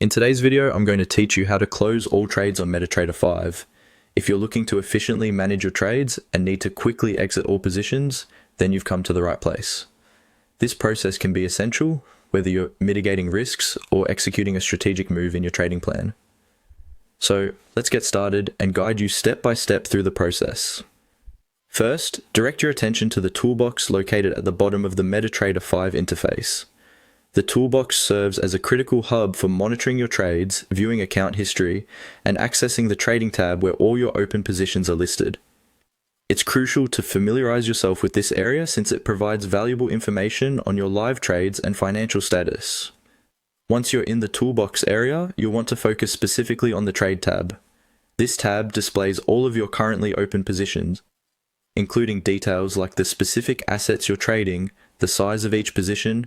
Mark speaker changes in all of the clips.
Speaker 1: In today's video, I'm going to teach you how to close all trades on MetaTrader 5. If you're looking to efficiently manage your trades and need to quickly exit all positions, then you've come to the right place. This process can be essential, whether you're mitigating risks or executing a strategic move in your trading plan. So let's get started and guide you step by step through the process. First, direct your attention to the toolbox located at the bottom of the MetaTrader 5 interface. The toolbox serves as a critical hub for monitoring your trades, viewing account history, and accessing the trading tab where all your open positions are listed. It's crucial to familiarize yourself with this area since it provides valuable information on your live trades and financial status. Once you're in the toolbox area, you'll want to focus specifically on the trade tab. This tab displays all of your currently open positions, including details like the specific assets you're trading, the size of each position,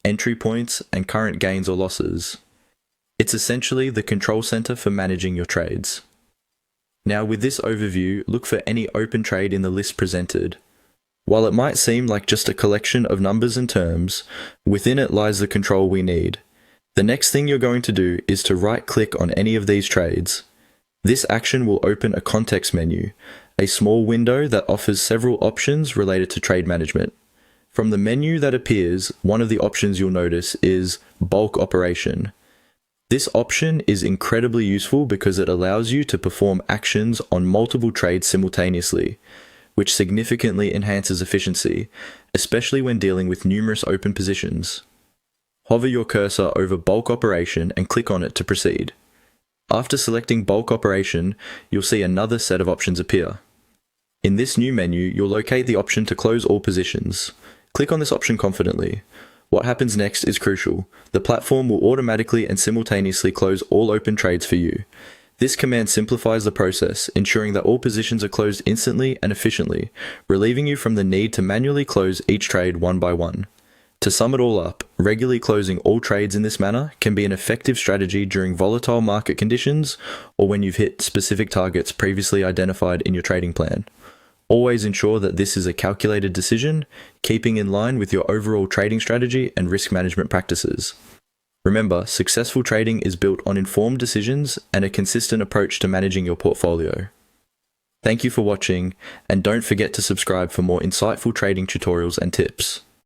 Speaker 1: entry points, and current gains or losses. It's essentially the control center for managing your trades. Now with this overview, look for any open trade in the list presented. While it might seem like just a collection of numbers and terms, within it lies the control we need. The next thing you're going to do is to right-click on any of these trades. This action will open a context menu, a small window that offers several options related to trade management. From the menu that appears, one of the options you'll notice is Bulk Operation. This option is incredibly useful because it allows you to perform actions on multiple trades simultaneously, which significantly enhances efficiency, especially when dealing with numerous open positions. Hover your cursor over Bulk Operation and click on it to proceed. After selecting Bulk Operation, you'll see another set of options appear. In this new menu, you'll locate the option to close all positions. Click on this option confidently. What happens next is crucial. The platform will automatically and simultaneously close all open trades for you. This command simplifies the process, ensuring that all positions are closed instantly and efficiently, relieving you from the need to manually close each trade one by one. To sum it all up, regularly closing all trades in this manner can be an effective strategy during volatile market conditions or when you've hit specific targets previously identified in your trading plan. Always ensure that this is a calculated decision, keeping in line with your overall trading strategy and risk management practices. Remember, successful trading is built on informed decisions and a consistent approach to managing your portfolio. Thank you for watching, and don't forget to subscribe for more insightful trading tutorials and tips.